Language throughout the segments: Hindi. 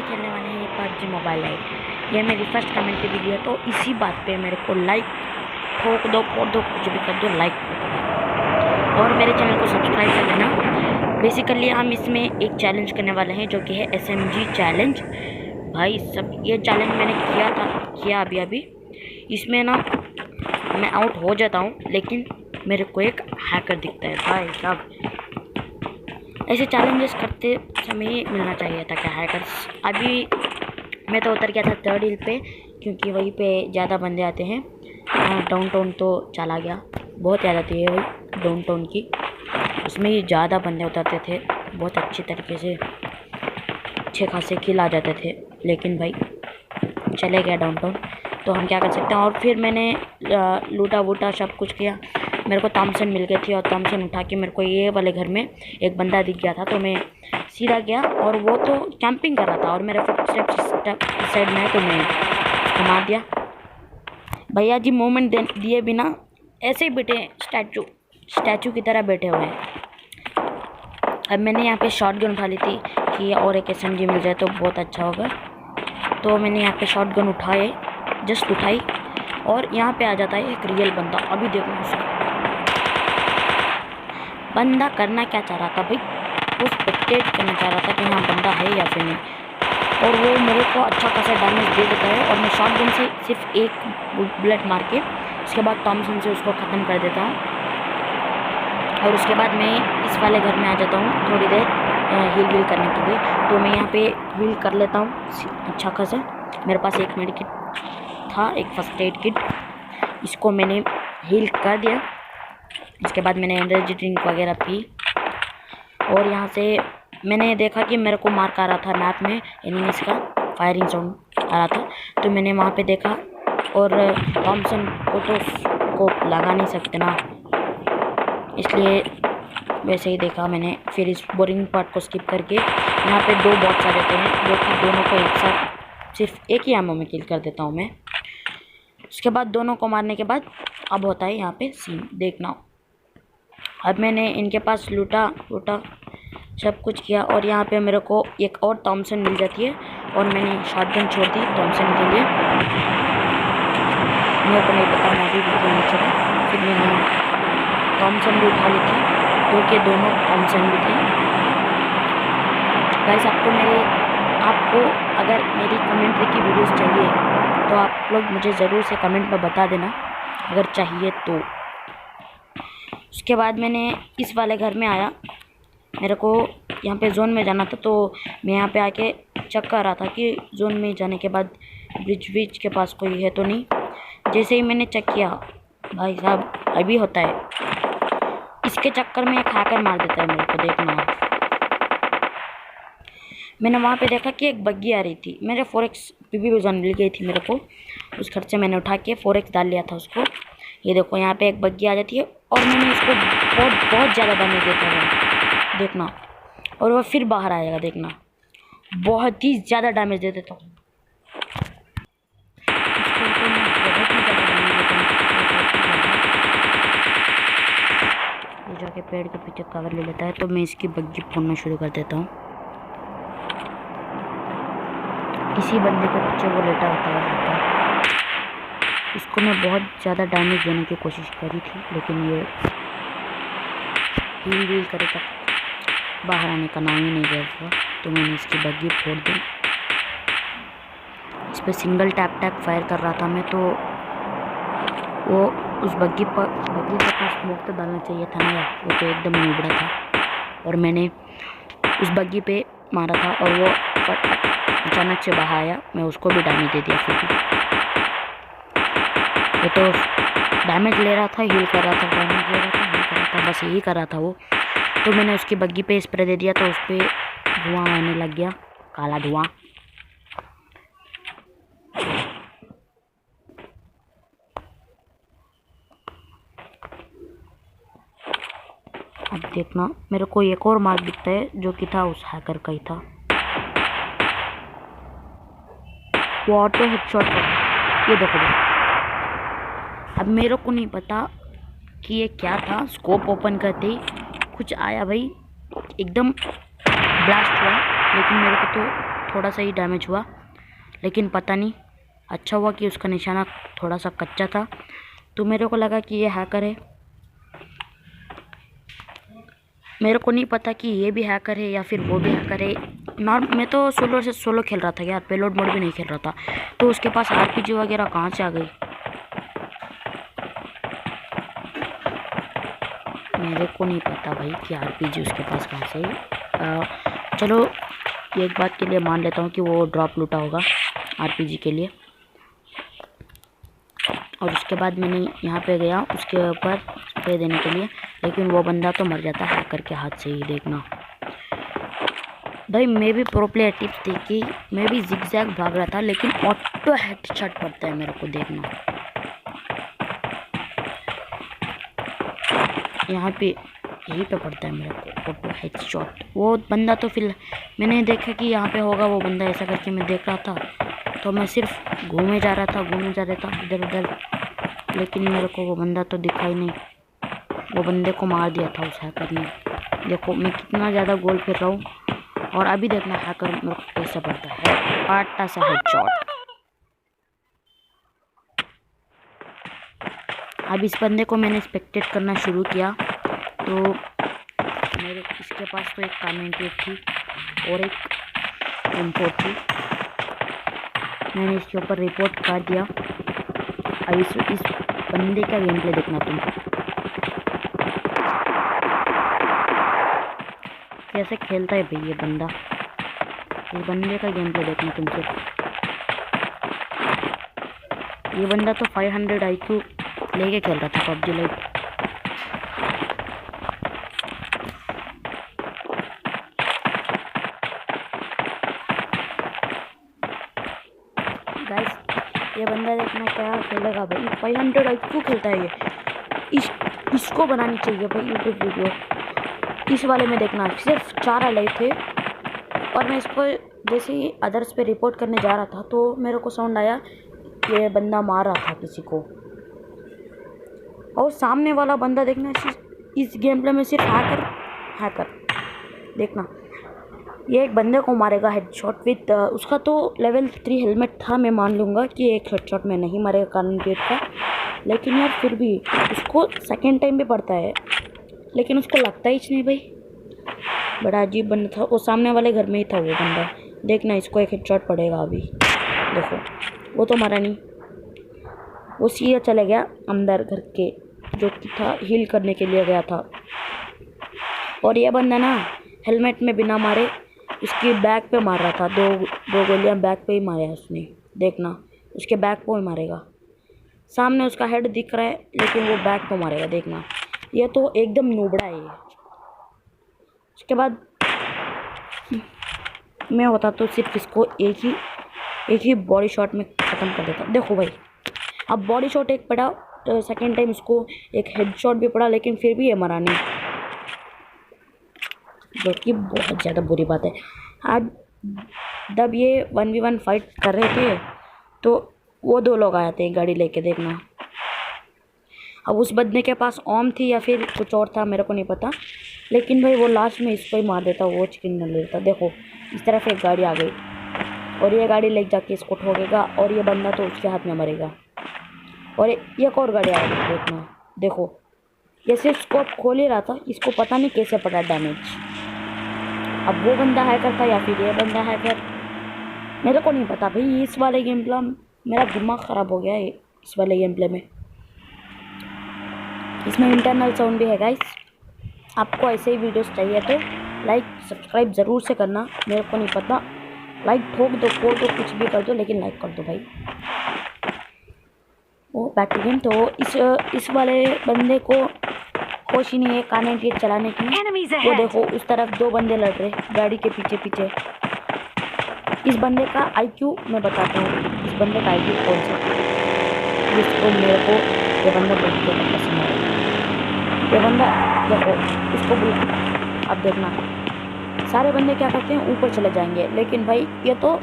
खेलने वाले हैं पबजी मोबाइल लाइट। ये मेरी फर्स्ट कमेंट्री वीडियो है, तो इसी बात पे मेरे को लाइक ठोक दो, फोड़ दो, कुछ भी कर दो, लाइक और मेरे चैनल को सब्सक्राइब कर लेना। बेसिकली हम इसमें एक चैलेंज करने वाले हैं जो कि है SMG चैलेंज। भाई सब ये चैलेंज मैंने किया अभी इसमें ना मैं आउट हो जाता हूँ, लेकिन मेरे को एक हैकर दिखता है। भाई साहब ऐसे चैलेंजेस करते समय ही मिलना चाहिए था क्या हैकर्स। अभी मैं तो उतर गया था 3rd हिल पे, क्योंकि वहीं पे ज़्यादा बंदे आते हैं। डाउनटाउन तो चला गया, बहुत याद आती है वही डाउनटाउन की, उसमें ही ज़्यादा बंदे उतरते थे, बहुत अच्छी तरीके से अच्छे खासे किल आ जाते थे। लेकिन भाई चले गया डाउनटाउन, तो हम क्या कर सकते हैं। और फिर मैंने लूटा वूटा सब कुछ किया। मेरे को थॉमसन मिल गई थी और थॉमसन उठा के मेरे को ये वाले घर में एक बंदा दिख गया था, तो मैं सीधा गया और वो तो कैंपिंग कर रहा था और मेरे फुटस्टेप्स इस साइड में है, तो मैं उसको मार दिया। भैया जी मोमेंट दिए बिना ऐसे ही बैठे स्टैचू की तरह बैठे हुए हैं। अब मैंने यहाँ पे शॉटगन उठा ली थी कि और एक SMG मिल जाए तो बहुत अच्छा होगा, तो मैंने यहाँ पे शॉटगन जस्ट उठाई और यहाँ पे आ जाता है एक रियल बंदा। अभी देखो उसको, बंदा करना क्या चाह रहा था भाई, वो स्पेक्टेट करना चाह रहा था कि हाँ बंदा है या फिर नहीं, और वो मेरे को अच्छा खासा डैमेज दे देता है। और मैं शॉटगन से सिर्फ एक बुलेट मार के उसके बाद थॉमसन से उसको ख़त्म कर देता हूँ। और उसके बाद मैं इस वाले घर में आ जाता हूँ थोड़ी देर हील करने के लिए, तो मैं यहाँ पे हील कर लेता हूँ अच्छा खासा। मेरे पास एक मेडिकिट था, एक फर्स्ट एड किट, इसको मैंने हील कर दिया। इसके बाद मैंने एनर्जी ड्रिंक वगैरह पी और यहाँ से मैंने देखा कि मेरे को मार्क आ रहा था मैप में, एनिमीज का फायरिंग साउंड आ रहा था, तो मैंने वहाँ पे देखा। और थॉमसन को तो स्कोप लगा नहीं सकते ना, इसलिए वैसे ही देखा मैंने। फिर इस बोरिंग पार्ट को स्किप करके यहाँ पे 2 बॉट्स आ जाते हैं, जो कि दोनों को एक साथ सिर्फ एक ही एमो में किल कर देता हूँ मैं। उसके बाद दोनों को मारने के बाद अब होता है यहाँ पे सीन, देखना। अब मैंने इनके पास लूटा सब कुछ किया और यहाँ पे मेरे को एक और थॉमसन मिल जाती है और मैंने शॉटगन छोड़ दी थॉमसन के लिए। मेरे को नहीं पता मैं भी खेलना छोड़ा। फिर मैंने थॉमसन भी उठा ली थी, दोनों थॉमसन भी थे। गाइस आपको अगर मेरी कमेंट्री की वीडियोस चाहिए तो आप लोग मुझे ज़रूर से कमेंट में बता देना अगर चाहिए तो। उसके बाद मैंने इस वाले घर में आया, मेरे को यहाँ पे जोन में जाना था, तो मैं यहाँ पे आके चेक कर रहा था कि जोन में जाने के बाद ब्रिज के पास कोई है तो नहीं। जैसे ही मैंने चेक किया, भाई साहब अभी होता है, इसके चक्कर में एक हैकर मार देता है मेरे को, देखना। मैंने वहाँ पे देखा कि एक बग्गी आ रही थी, मेरे 4x PB जोन मिल गई थी मेरे को, उस खर्च से मैंने उठा के 4x डाल लिया था उसको। ये देखो यहाँ पे एक बग्गी आ जाती है और मैंने इसको बहुत ज़्यादा डैमेज देता है, देखना। और वो फिर बाहर आएगा, देखना, बहुत ही ज़्यादा डैमेज दे देता हूँ। ये जाके पेड़ के पीछे कवर ले लेता है, तो मैं इसकी बग्गी फोड़ना शुरू कर देता हूँ। इसी बंदे के पीछे वो लेटा होता है, इसको मैं बहुत ज़्यादा डैमेज देने की कोशिश करी थी, लेकिन ये हील करे तक बाहर आने का नाम ही नहीं लिया था, तो मैंने इसकी बग्गी फोड़ दी। इस पर सिंगल टैप फायर कर रहा था मैं, तो वो उस बग्गी के पास स्मोक तो डालना चाहिए था ना यार, वो तो एकदम नुबड़ा था। और मैंने उस बग्गी पे मारा था और वो अचानक से बाहर आया, मैं उसको भी डैमेज दे दिया। फिर ये तो डैमेज ले रहा था, हील कर रहा था, डैमेज ले रहा था, हील कर रहा था, बस यही कर रहा था वो। तो मैंने उसकी बग्गी पे स्प्रे दे दिया, तो उस पर धुआं आने लग गया, काला धुआं। अब देखना, मेरे को एक और मार्क दिखता है जो कि था उस हैकर का ही था, वो ऑटो हेडशॉट। ये देखो, अब मेरे को नहीं पता कि ये क्या था। स्कोप ओपन करते ही कुछ आया भाई, एकदम ब्लास्ट हुआ, लेकिन मेरे को तो थोड़ा सा ही डैमेज हुआ, लेकिन पता नहीं, अच्छा हुआ कि उसका निशाना थोड़ा सा कच्चा था, तो मेरे को लगा कि ये हैकर है। मेरे को नहीं पता कि ये भी हैकर है या फिर वो भी हैकर है। मैं तो सोलो खेल रहा था यार, पेलोड मोड भी नहीं खेल रहा था, तो उसके पास आरपीजी वगैरह कहाँ से आ गई मेरे को नहीं पता भाई कि आरपीजी उसके पास कहाँ से है। चलो एक बात के लिए मान लेता हूँ कि वो ड्रॉप लूटा होगा आरपीजी के लिए। और उसके बाद मैंने यहाँ पे गया उसके ऊपर स्प्रे देने के लिए, लेकिन वो बंदा तो मर जाता है हैकर के हाथ से ही। देखना भाई, मैं भी प्रो प्लेयर टिप्स देखी, मैं भी जिगजैग भाग रहा था, लेकिन ऑटो हेडशॉट पड़ता है मेरे को। देखना यहाँ पे यहीं पे पड़ता है मेरे को ऑटो हेडशॉट। वो बंदा तो फिर मैंने देखा कि यहाँ पे होगा वो बंदा, ऐसा करके मैं देख रहा था, तो मैं सिर्फ घूमे जा रहा था इधर उधर, लेकिन मेरे को वो बंदा तो दिखा ही नहीं। वो बंदे को मार दिया था उस हैकर ने। देखो मैं कितना ज़्यादा गोल फिर रहा हूँ, और अभी देखना हैकर मेरे को कैसे पड़ता है, पाटा सा हेडशॉट। अब इस बंदे को मैंने स्पेक्टेट करना शुरू किया, तो मेरे इसके पास तो एक कमेंटेट थी और एक इम्पोर्ट थी। मैंने इसके ऊपर रिपोर्ट कर दिया। अब इस बंदे का गेम प्ले देखना तुम, कैसे खेलता है भाई ये बंदा। इस बंदे का गेम प्ले देखना तुम सिर्फ। ये बंदा तो 500 IQ लेके खेल रहा था पबजी लाइट। गाइस ये बंदा देखना क्या खेलेगा भाई, 500 IQ खेलता है ये। इसको बनानी चाहिए भाई यूट्यूब वीडियो। इस वाले में देखना सिर्फ 4 हाईलाइट थे, और मैं इसको जैसे ही अदर्स पे रिपोर्ट करने जा रहा था तो मेरे को साउंड आया ये बंदा मार रहा था किसी को। और सामने वाला बंदा देखना इस गेम प्ले में सिर्फ हैकर देखना, ये एक बंदे को मारेगा हेडशॉट विद उसका तो लेवल 3 हेलमेट था। मैं मान लूँगा कि एक हेडशॉट में नहीं मरेगा कानून गेट का, लेकिन यार फिर भी उसको सेकेंड टाइम भी पड़ता है, लेकिन उसको लगता ही नहीं भाई। बड़ा अजीब बंदा था। वो सामने वाले घर में ही था वो बंदा। देखना इसको एक हेडशॉट पड़ेगा अभी। देखो वो तो मरा नहीं, वो सीधा चले गया अंदर घर के, जो कि था हील करने के लिए गया था। और ये बंदा ना हेलमेट में बिना मारे उसकी बैक पे मार रहा था। दो गोलियां बैक पे ही मारे उसने। देखना उसके बैक पे ही मारेगा। सामने उसका हेड दिख रहा है, लेकिन वो बैक पे मारेगा। देखना ये तो एकदम नूबड़ा है ये। उसके बाद मैं होता तो सिर्फ इसको एक ही बॉडी शॉट में ख़त्म कर देता। देखो भाई अब बॉडी शॉट एक पड़ा, सेकेंड टाइम इसको एक हेड शॉट भी पड़ा, लेकिन फिर भी ये मरा नहीं, जो कि बहुत ज़्यादा बुरी बात है। आज जब ये 1v1 फाइट कर रहे थे तो वो 2 लोग आए थे गाड़ी लेके। देखना अब उस बंदे के पास ओम थी या फिर कुछ और था, मेरे को नहीं पता, लेकिन भाई वो लास्ट में इसको ही मार देता, वो चिकन न लेता। देखो इस तरफ एक गाड़ी आ गई, और ये गाड़ी ले जाके इसको ठोकेगा, और ये बंदा तो उसके हाथ में मरेगा। और एक और गाड़ी आ गई। देखना देखो ये सिर्फ स्कोप खोल ही रहा था, इसको पता नहीं कैसे पड़ा डैमेज। अब वो बंदा हैकर था या फिर ये बंदा हैकर, मेरे को नहीं पता भाई। इस वाले गेम प्ले मेरा दिमाग ख़राब हो गया है। इस वाले गेम प्ले में इसमें इंटरनल साउंड भी है गाइस। आपको ऐसे ही वीडियोस चाहिए तो लाइक सब्सक्राइब ज़रूर से करना। मेरे को नहीं पता, लाइक ठोक दो, फोड़ दो, कुछ भी कर दो, लेकिन लाइक कर दो भाई। वो बैक टू गेम। तो इस वाले बंदे को होश ही नहीं है काने गेट चलाने की। वो देखो उस तरफ 2 बंदे लड़ रहे गाड़ी के पीछे पीछे। इस बंदे का IQ मैं बताता हूँ, इस बंदे का IQ कौन सा, जिसको मेरे को ये बंदा बहुत पसंद है। ये बंदा देखो इसको बुला। अब देखना सारे बंदे क्या करते हैं, ऊपर चले जाएंगे, लेकिन भाई ये तो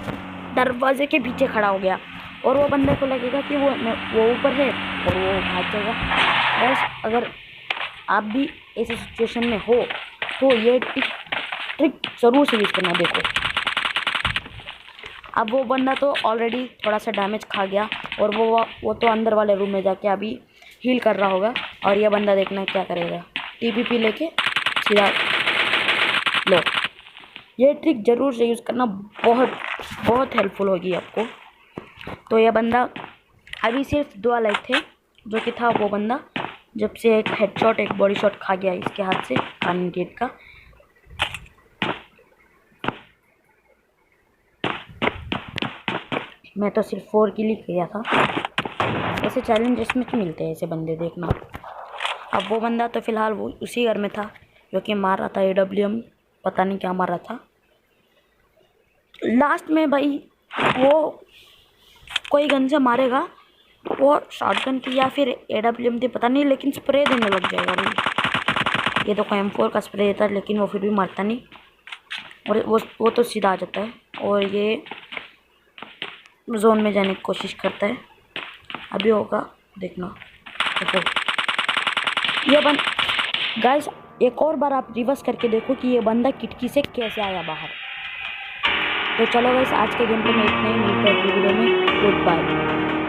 दरवाजे के पीछे खड़ा हो गया, और वो बंदे को लगेगा कि वो ऊपर है और वो भाग जाएगा। बस अगर आप भी ऐसी सिचुएशन में हो तो ये ट्रिक ज़रूर से यूज़ करना। देखो अब वो बंदा तो ऑलरेडी थोड़ा सा डैमेज खा गया और वो तो अंदर वाले रूम में जाके अभी हील कर रहा होगा। और ये बंदा देखना क्या करेगा, टीपीपी लेके सीधा लो। ये ट्रिक ज़रूर से यूज़ करना, बहुत बहुत हेल्पफुल होगी आपको। तो यह बंदा अभी सिर्फ 2 लाइफ थे, जो कि था वो बंदा जब से एक हेडशॉट एक बॉडी शॉट खा गया इसके हाथ से कानून गेट का। मैं तो सिर्फ 4 किल ही किया था। ऐसे चैलेंजेस में मिलते हैं ऐसे बंदे, देखना। अब वो बंदा तो फ़िलहाल वो उसी घर में था जो कि मार रहा था AWM, पता नहीं क्या मार रहा था। लास्ट में भाई वो कोई गन से मारेगा, वो शॉटगन की या फिर AWM थी पता नहीं, लेकिन स्प्रे देने लग जाएगा भाई। ये तो कोई M4 का स्प्रे देता है, लेकिन वो फिर भी मारता नहीं और वो तो सीधा आ जाता है और ये जोन में जाने की कोशिश करता है। अभी होगा देखना। देखो ये गाइस, एक और बार आप रिवर्स करके देखो कि ये बंदा खिड़की से कैसे आया बाहर। तो चलो गाइस, आज के गेम पे मैं इतना ही, मिलते हैं अगली वीडियो में। Good bye.